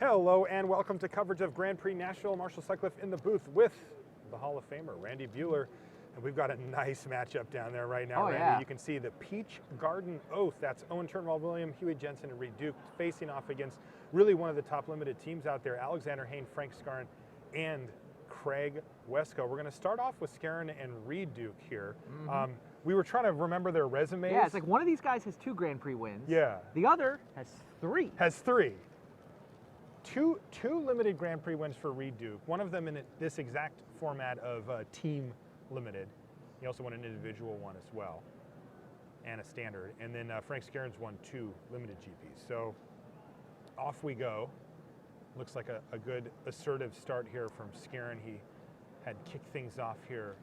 Hello and welcome to coverage of Grand Prix Nashville. Marshall Sutcliffe in the booth with the Hall of Famer, Randy Buehler. And we've got a nice matchup down there right now, Randy. Yeah. You can see the Peach Garden Oath. That's Owen, Turtenwald, William, Huey, Jensen, and Reid facing off against really one of the top limited teams out there, Alexander Hayne, Frank Skarren, and Craig Wesco. We're going to start off with Skarren and Reid here. We were trying to remember their resumes. Yeah, it's like one of these guys has 2 Grand Prix wins. Yeah. The other has 3. Has 3. Two limited Grand Prix wins for Reid. One of them in this exact format of team limited. He also won an individual one as well, and a standard. And then Frank Skarren's won 2 limited GPs. So off we go. Looks like a good assertive start here from Skarren. He had kicked things off here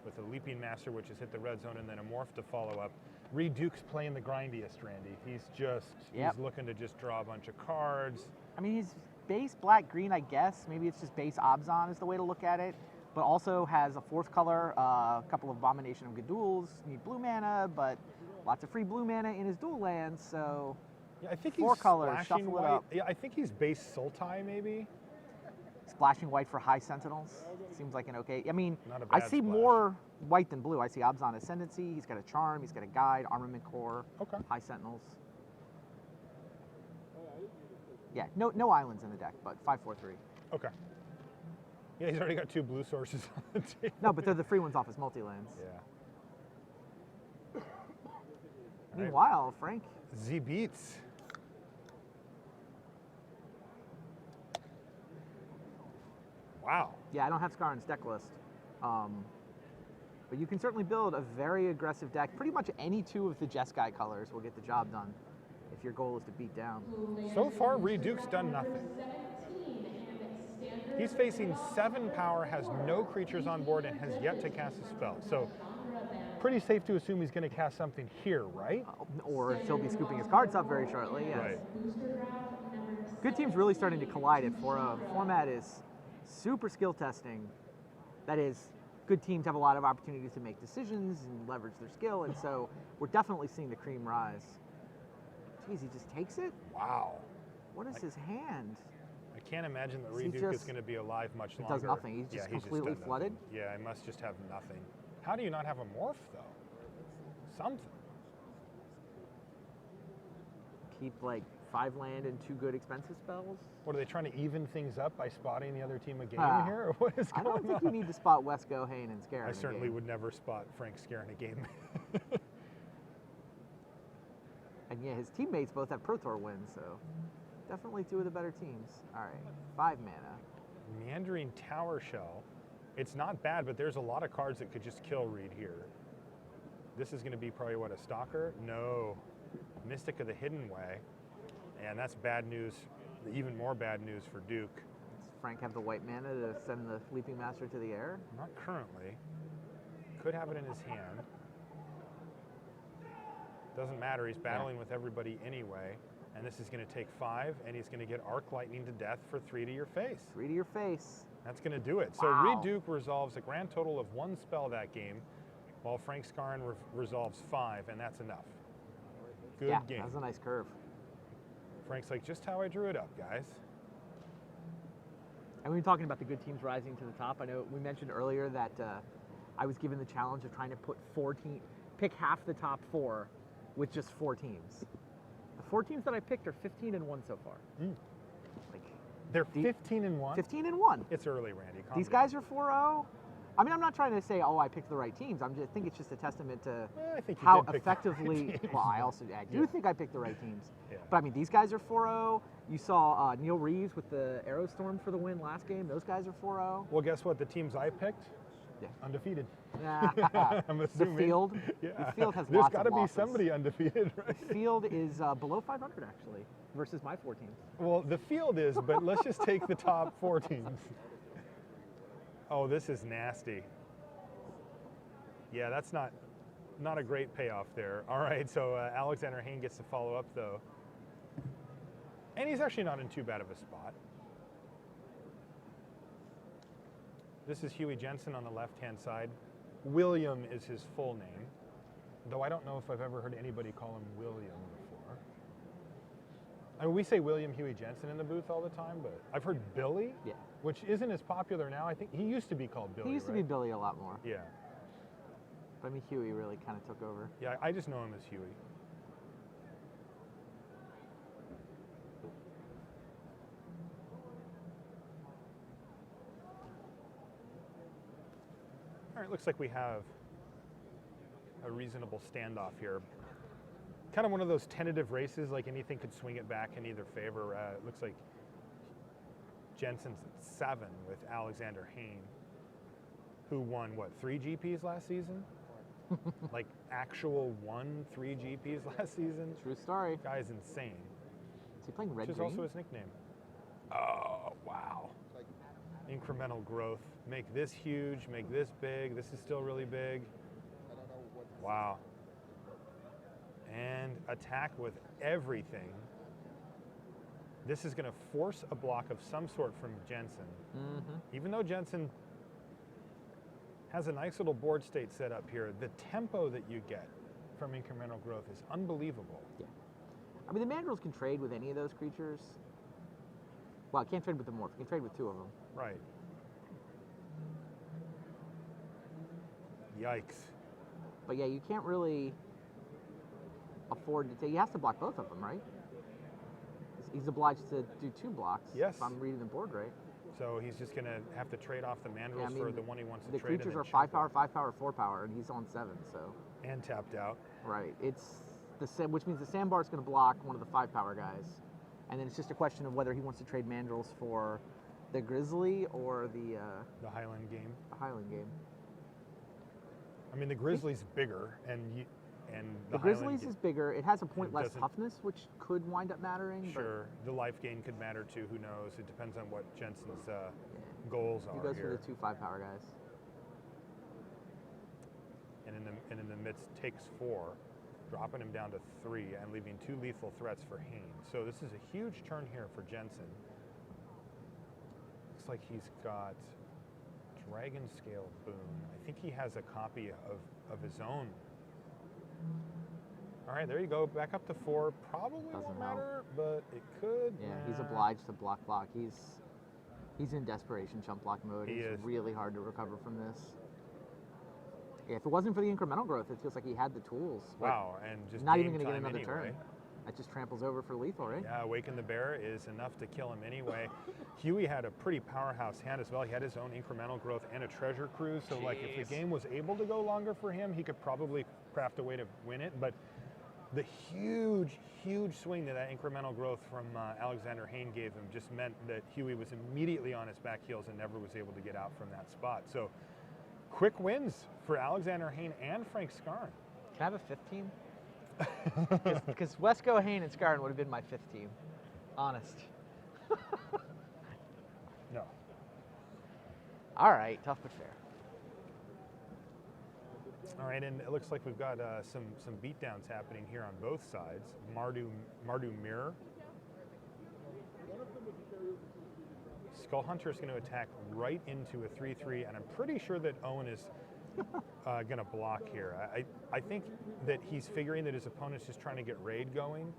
with a leaping master, which has hit the red zone, and then a morph to follow up. Reid playing the grindiest, Randy. He's he's looking to just draw a bunch of cards. I mean, he's base black-green, I guess. Maybe it's just base Obzon is the way to look at it. But also has a 4th color, a couple of Abomination of Gaduls, need blue mana, but lots of free blue mana in his dual lands, so yeah, I think 4 he's colors, shuffle it up. Yeah, I think he's base Sultai maybe. Splashing white for high Sentinels seems like an okay. I mean, Not a I bad see splash. more white than blue. I see Obzon Ascendancy. He's got a Charm. He's got a Guide, Armament Core, Okay. High Sentinels. Yeah, no islands in the deck, but 5/4/3. Okay. Yeah, he's already got 2 blue sources on the table. No, but they're the free ones off his multi-lands. Yeah. Meanwhile, Frank. Z beats. Wow. Yeah, I don't have Skarren's deck list. But you can certainly build a very aggressive deck. Pretty much any 2 of the Jeskai colors will get the job done if your goal is to beat down. So far, Reid done nothing. He's facing 7 power, has no creatures on board, and has yet to cast a spell. So pretty safe to assume he's going to cast something here, right? Or he'll be scooping his cards up very shortly, yes. Right. Good teams really starting to collide. If for a format is super skill testing, that is, good teams have a lot of opportunities to make decisions and leverage their skill, and so we're definitely seeing the cream rise. Jeez, he just takes it? Wow. What is his hand? I can't imagine that Reid is going to be alive much longer. He does nothing. He's just completely flooded? Yeah, he must just have nothing. How do you not have a morph, though? Something. Keep like 5 land and 2 good expensive spells? What, are they trying to even things up by spotting the other team a game here? Or what is going on? I don't think you need to spot Wesco, Hayne, and Skarren. I certainly would never spot Frank Skarren a game. And yeah, his teammates both have Pro Tour wins, so definitely 2 of the better teams. All right, 5 mana. Meandering Tower Shell. It's not bad, but there's a lot of cards that could just kill Reid here. This is going to be probably, what, a Stalker? No. Mystic of the Hidden Way. And that's bad news, even more bad news for Duke. Does Frank have the white mana to send the Leaping Master to the air? Not currently. Could have it in his hand. Doesn't matter, he's battling with everybody anyway. And this is going to take 5, and he's going to get Arc Lightning to death for 3 to your face. 3 to your face. That's going to do it. So Wow. Reid resolves a grand total of 1 spell that game, while Frank Skarren resolves 5, and that's enough. Good game. That was a nice curve. Frank's like, just how I drew it up, guys. And we were talking about the good teams rising to the top. I know we mentioned earlier that I was given the challenge of trying to put pick half the top 4 with just 4 teams. The 4 teams that I picked are 15-1 so far. Like they're 15-1. 15-1. It's early, Randy. These guys are 4-0. I mean, I'm not trying to say, oh, I picked the right teams. I think it's just a testament to I think you how did pick effectively. the right teams. Well, I do think I picked the right teams. Yeah. But I mean, these guys are 4-0. You saw Neil Reeves with the Aerostorm for the win last game. Those guys are 4-0. Well, guess what? The teams I picked, Yeah. undefeated. the I'm assuming. field. Yeah. The field has There's lots got of to be losses. somebody undefeated, right? The field is below 500 actually, versus my 4 teams. Well, the field is, but let's just take the top 4 teams. Oh, this is nasty. Yeah, that's not a great payoff there. All right, so Alexander Hayne gets to follow up, though. And he's actually not in too bad of a spot. This is Huey Jensen on the left-hand side. William is his full name, though I don't know if I've ever heard anybody call him William before. I mean, we say William Huey Jensen in the booth all the time, but I've heard Billy, Yeah. which isn't as popular now. I think he used to be called Billy. He used to be Billy a lot more. Yeah. But I mean, Huey really kind of took over. Yeah, I just know him as Huey. All right, looks like we have a reasonable standoff here. Kind of one of those tentative races, like anything could swing it back in either favor. It looks like Jensen's at 7 with Alexander Hayne, who won, what, 3 GPs last season? Like actual 3 GPs last season? True story. Guy's insane. Is he playing red Which is green? also his nickname. Oh, wow. Incremental growth. Make this huge, make this big. This is still really big. Wow. And attack with everything. This is going to force a block of some sort from Jensen. Even though Jensen has a nice little board state set up here, the tempo that you get from incremental growth is unbelievable. Yeah. I mean, the mandrills can trade with any of those creatures. Well, it can't trade with the morph. It can trade with 2 of them. Right. Yikes. But yeah, you can't really afford to take. He has to block both of them, right? He's obliged to do 2 blocks. Yes. If I'm reading the board right. So he's just going to have to trade off the mandrills for the one he wants to the trade. The creatures are 5 power, 5 power, 4 power, and he's on 7. So. And tapped out. Right. It's which means the sandbar is going to block one of the 5 power guys, and then it's just a question of whether he wants to trade mandrills for the Grizzly or the Highland game. The Highland game. I mean, the Grizzly's bigger, and the Grizzlies is bigger. It has a point less doesn't- toughness, which could wind up mattering. Sure, the life gain could matter too. Who knows? It depends on what Jensen's goals He are goes here. for the 2 5 power guys. And in the midst takes 4, dropping him down to 3 and leaving 2 lethal threats for Hayne. So this is a huge turn here for Jensen. Looks like he's got Dragon Scale Boon. I think he has a copy of his own. All right, there you go. Back up to 4. Probably Doesn't won't help. matter, but it could. Yeah, he's obliged to block. He's in desperation chump block mode. He It's is. really hard to recover from this. Yeah, if it wasn't for the incremental growth, it feels like he had the tools. but Wow, and just not even game going to get time another anyway. turn. That just tramples over for lethal, right? Yeah, Awaken the Bear is enough to kill him anyway. Huey had a pretty powerhouse hand as well. He had his own incremental growth and a treasure cruise. So like if the game was able to go longer for him, he could probably craft a way to win it. But the huge, huge swing that incremental growth from Alexander Hayne gave him just meant that Huey was immediately on his back heels and never was able to get out from that spot. So quick wins for Alexander Hayne and Frank Skarren. Can I have a 5th team? Because Wesco, Hayne, and Skarren would have been my 5th team. Honest. No. All right, tough but fair. All right, and it looks like we've got some beatdowns happening here on both sides. Mardu Mirror. Skull Hunter is going to attack right into a 3/3, and I'm pretty sure that Owen is going to block here. I think that he's figuring that his opponent's just trying to get Reid going,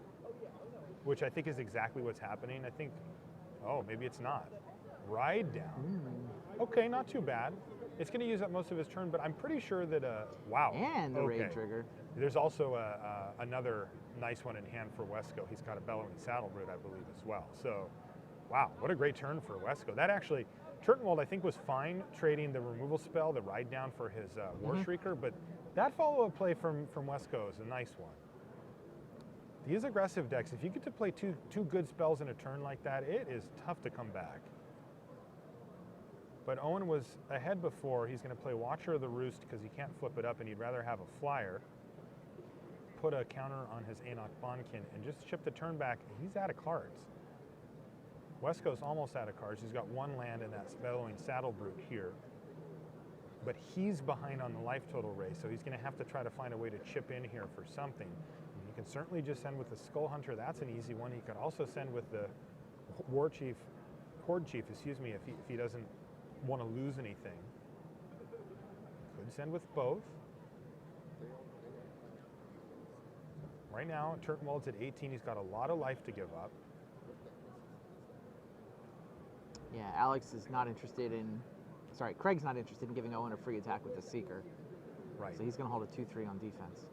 which I think is exactly what's happening. I think, oh, maybe it's not. Ride down. Okay, not too bad. It's going to use up most of his turn, but I'm pretty sure that, wow. And the okay. Reid trigger. There's also another nice one in hand for Wesco. He's got a Bellowing Saddle Root, I believe, as well. So, wow, what a great turn for Wesco. That actually, Turtenwald, I think, was fine trading the removal spell, the ride down for his War Shrieker, but that follow-up play from Wesco is a nice one. These aggressive decks, if you get to play two good spells in a turn like that, it is tough to come back. But Owen was ahead before. He's going to play Watcher of the Roost because he can't flip it up and he'd rather have a flyer. Put a counter on his Anok Bonkin and just chip the turn back. He's out of cards. Wesco's almost out of cards. He's got 1 land in that Bellowing Saddle Brute here. But he's behind on the life total race, so he's going to have to try to find a way to chip in here for something. And you can certainly just send with the Skull Hunter. That's an easy one. He could also send with the Horde Chief, if he doesn't want to lose anything. Could send with both. Right now, Turtenwald's at 18. He's got a lot of life to give up. Yeah, Alex is not interested in. Sorry, Craig's not interested in giving Owen a free attack with the Seeker. Right. So he's going to hold a 2-3 on defense.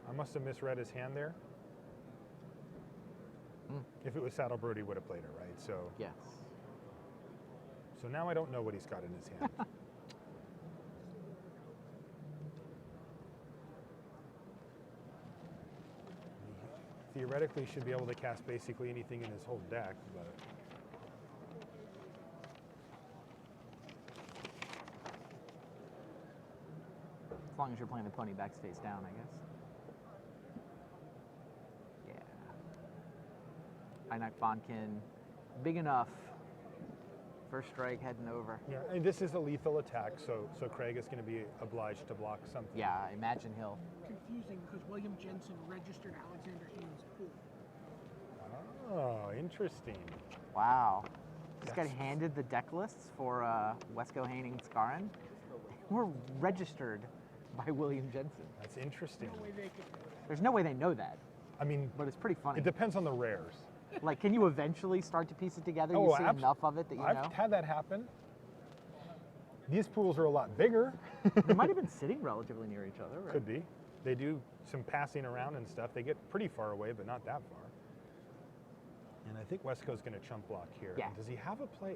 I must have misread his hand there. Mm. If it was Saddle Brody, would have played it, right? So, Yes. so now I don't know what he's got in his hand. He theoretically should be able to cast basically anything in his whole deck, but As long as you're playing the pony backs face down, I guess. Yeah. Einak Bonkin, big enough. First strike heading over. yeah, and this is a lethal attack, so Craig is going to be obliged to block something. Yeah, I imagine he'll. Confusing because William Jensen registered Alexander Hayne's pool. Oh, interesting. Wow. This guy Yes. handed the deck lists for Wesco, Hayne, and Skarren. Were registered by William Jensen. That's interesting. No way they could. There's no way they know that, I mean, but it's pretty funny. it depends on the rares. Like, can you eventually start to piece it together? Oh, You see enough of it that you know? I've had that happen. These pools are a lot bigger. They might have been sitting relatively near each other, right? Could be. They do some passing around and stuff. They get pretty far away, but not that far. And I think Wesco's going to chump block here. Yeah. Does he have a play?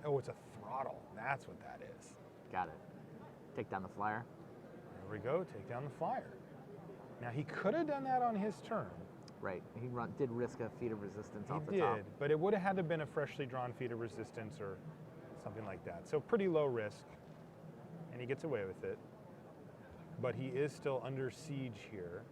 Oh, it's a throttle. That's what that is. Got it. Take down the flyer. There we go. Take down the flyer. Now, he could have done that on his turn. Right. He did risk a feat of resistance He off the did, top. but it would have had to have been a freshly drawn feat of resistance or something like that. So pretty low risk, and he gets away with it. But he is still under siege here.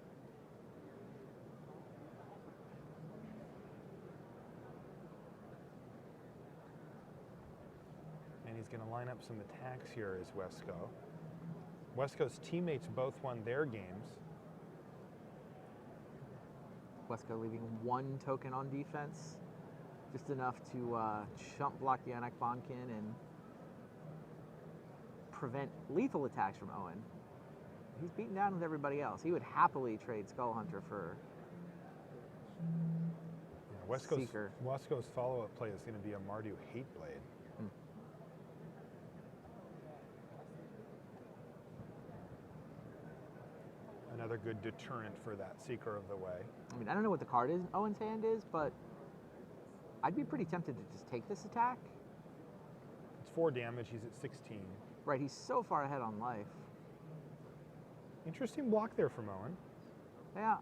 And he's going to line up some attacks here as Wesco. Wesco's teammates both won their games. Wesco leaving one token on defense, just enough to chump block the Einak Bonkin and prevent lethal attacks from Owen. He's beaten down with everybody else. He would happily trade Skull Hunter for Yeah, Seeker. Wesco's follow-up play is going to be a Mardu Hateblade. Another good deterrent for that Seeker of the Way. I mean, I don't know what the card is Owen's hand is, but I'd be pretty tempted to just take this attack. It's 4 damage. He's at 16. Right, he's so far ahead on life. Interesting block there from Owen. Yeah.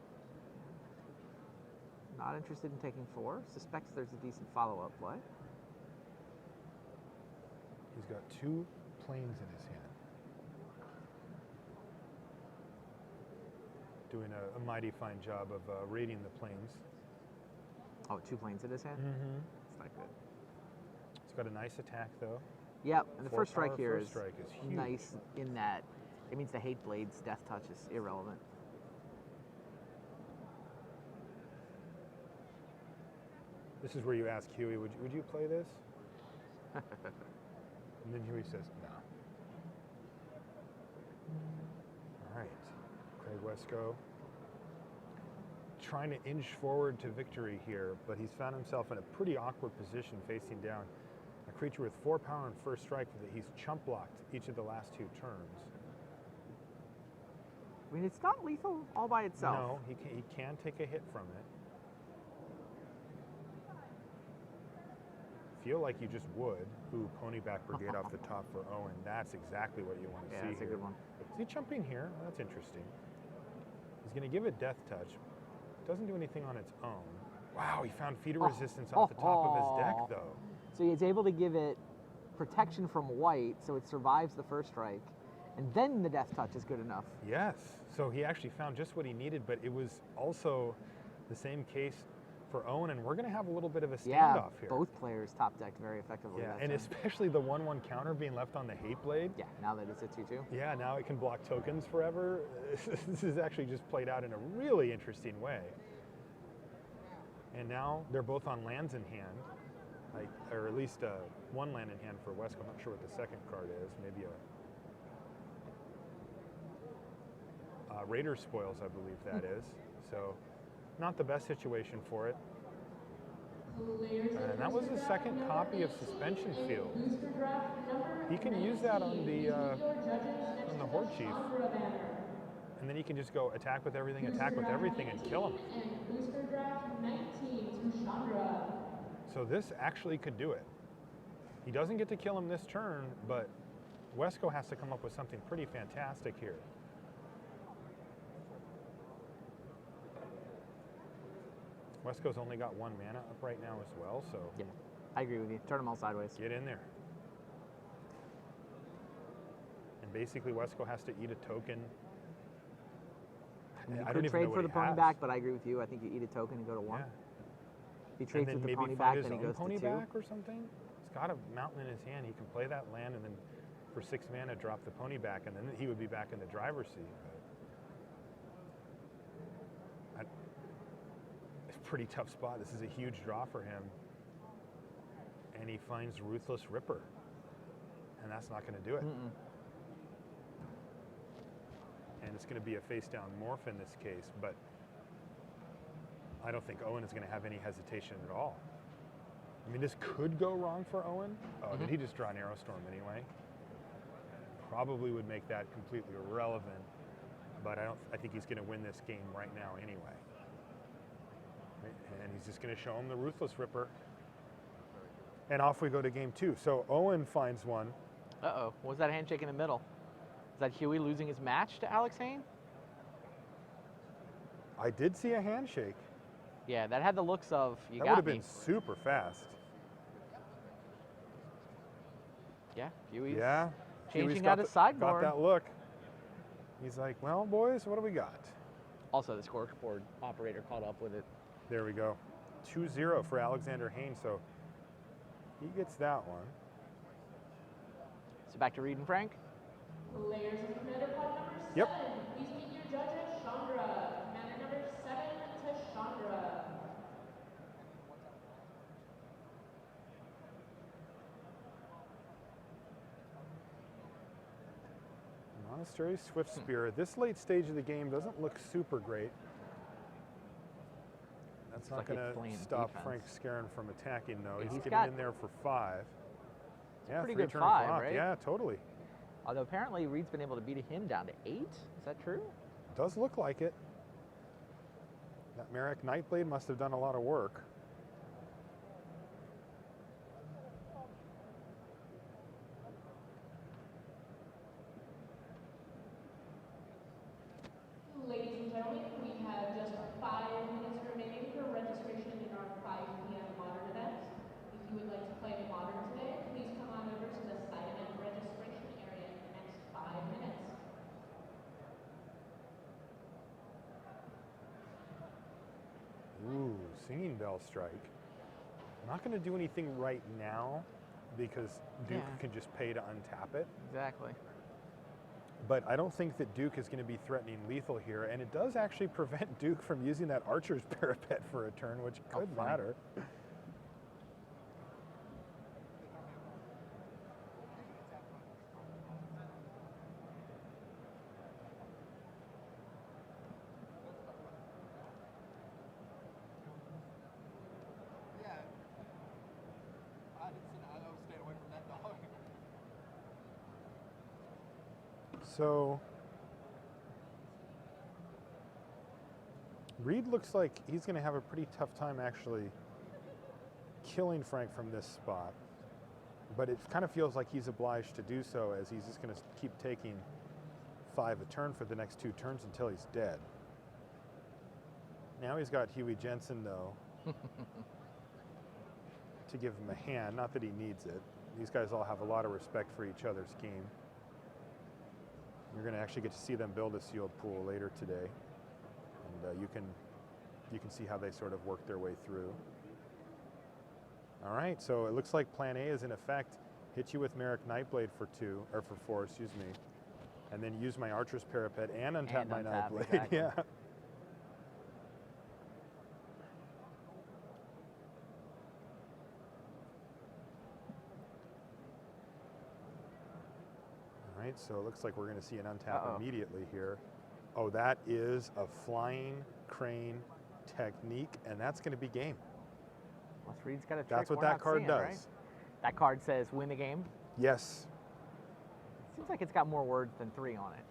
Not interested in taking 4. Suspects there's a decent follow-up play. He's got 2 planes in his hand. Doing a mighty fine job of raiding the planes. Oh, 2 planes in his hand? Mm-hmm. It's not good. He's got a nice attack, though. Yep, and the 4 first strike power here first strike is huge. nice in that it means the Hate Blade's death touch is irrelevant. This is where you ask Huey, would you play this? And then Huey says, no. All right, Craig Wesco trying to inch forward to victory here, but he's found himself in a pretty awkward position facing down a creature with 4 power and first strike that he's chump blocked each of the last 2 turns. I mean, it's not lethal all by itself. No, he can take a hit from it. Feel like you just would. Ooh, Ponyback Brigade off the top for Owen. That's exactly what you want to Yeah, see that's a here. good one. Is he jumping here? That's interesting. He's going to give it Death Touch. Doesn't do anything on its own. Wow, he found feeder resistance off the top of his deck, though. So he's able to give it protection from white, so it survives the first strike, and then the death touch is good enough. Yes. So he actually found just what he needed, but it was also the same case for Owen, and we're going to have a little bit of a standoff here. Both players top decked very effectively. Yeah, that and turn. especially the 1/1 counter being left on the Hate Blade. Yeah, now that it's a 2/2. Yeah, now it can block tokens forever. This is actually just played out in a really interesting way. And now they're both on lands in hand, or at least 1 land in hand for Wesco. I'm not sure what the second card is. Maybe a Raider spoils, I believe that is. So not the best situation for it. And that was his second copy of Suspension Field. He can use that on the Horde Chief. And then he can just go attack with everything, and kill him. So this actually could do it. He doesn't get to kill him this turn, but Wesco has to come up with something pretty fantastic here. Wesco's only got 1 mana up right now as well, so Yeah, I agree with you. Turn them all sideways. get in there. And basically Wesco has to eat a token. You I could don't even trade know for what the he pony has. back, but I agree with you. I think you eat a token and go to 1. Yeah. If he And trades then with the maybe pony find back, his then he own goes pony to 2. back or something. He's got a mountain in his hand. He can play that land and then for 6 mana drop the pony back, and then he would be back in the driver's seat. But it's a pretty tough spot. This is a huge draw for him. And he finds Ruthless Ripper. And that's not going to do it. And it's going to be a face-down morph in this case, but I don't think Owen is going to have any hesitation at all. I mean, this could go wrong for Owen. Oh, did he just draw an Aerostorm anyway? Probably would make that completely irrelevant, but I think he's going to win this game right now anyway. And he's just going to show him the Ruthless Ripper. And off we go to game 2. So Owen finds one. Uh-oh. What was that handshake in the middle? Is that Huey losing his match to Alex Hayne? I did see a handshake. Yeah, that had the looks of, you That got would have me. been super fast. Yeah, Huey's Yeah. changing Huey's out got his Got sideboard. that look. He's like, well, boys, what do we got? Also, the scoreboard operator caught up with it. There we go. 2-0 for Alexander Hayne, so he gets that one. So back to Reid and Frank. Players of Commander Pod number 7. Yep. Please meet your judges, Chandra. Commander number 7 to Chandra. Monastery Swift Spear. This late stage of the game doesn't look super great. That's not like going it's to playing stop defense. Frank Skarren from attacking, though. Yeah, He's he's getting got- in there for 5. Yeah, pretty 3 good turn 5, clock. right? Yeah, totally. Although apparently Reid's been able to beat him down to 8. Is that true? Does look like it. That Merrick Nightblade must have done a lot of work. Ladies and gentlemen, we have just 5 minutes remaining for registration in our 5 p.m. modern event. If you would like to play modern today, please come on over to the side event registration area in the next 5 minutes. Ooh, Singing Bell Strike. I'm not going to do anything right now because Duke Yeah. can just pay to untap it. Exactly. But I don't think that Duke is going to be threatening lethal here, and it does actually prevent Duke from using that Archer's Parapet for a turn, which Oh, could fine. matter. So Reid looks like he's going to have a pretty tough time actually killing Frank from this spot. But it kind of feels like he's obliged to do so, as he's just going to keep taking 5 a turn for the next 2 turns until he's dead. Now he's got Huey Jensen, though, to give him a hand. Not that he needs it. These guys all have a lot of respect for each other's game. You're going to actually get to see them build a sealed pool later today, and you can see how they sort of work their way through. All right, so it looks like Plan A is in effect. Hit you with Merrick Nightblade for 2 or for 4, excuse me, and then use my Archer's Parapet and untap And my untap, Nightblade. exactly. Yeah. All right, so it looks like we're going to see an untap Uh-oh. immediately here. Oh, that is a flying crane technique, and that's going to be game. Unless Reid's got a trick That's what we're that not card seeing, does. right? That card says win the game. Yes. Seems like it's got more words than 3 on it.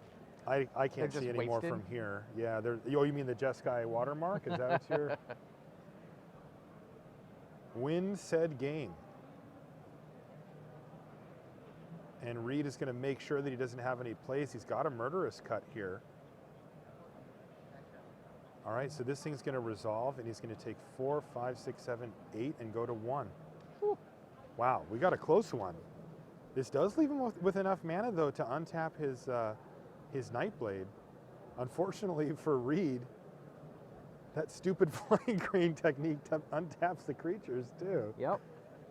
I can't They're see just any more wasted? from here. Yeah, oh, you mean the Jeskai watermark? Is that what you're... Win said game. And Reid is going to make sure that he doesn't have any plays. He's got a murderous cut here. All right, so this thing's going to resolve, and he's going to take 4, 5, 6, 7, 8, and go to 1. Whew. Wow, we got a close one. This does leave him with enough mana, though, to untap his Nightblade. Unfortunately for Reid, that stupid flying crane technique untaps the creatures, too. Yep.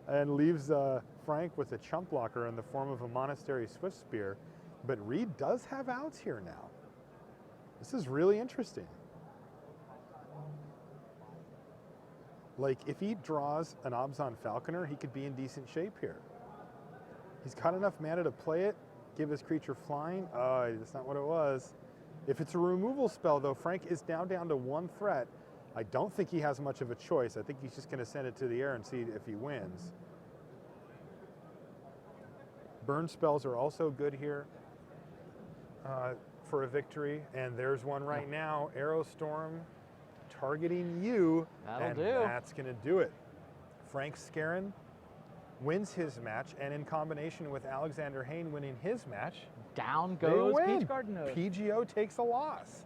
And leaves Frank with a chump blocker in the form of a Monastery Swift Spear. But Reid does have outs here now. This is really interesting. Like, if he draws an Obzon Falconer, he could be in decent shape here. He's got enough mana to play it, give his creature flying. Oh, that's not what it was. If it's a removal spell, though, Frank is now down to 1 threat. I don't think he has much of a choice. I think he's just going to send it to the air and see if he wins. Burn spells are also good here for a victory. And there's one right now. Arrow Storm targeting you. That'll and do. That's going to do it. Frank Skarren wins his match, and in combination with Alexander Hayne winning his match, Down they goes win. Peach Garden Oak. PGO takes a loss.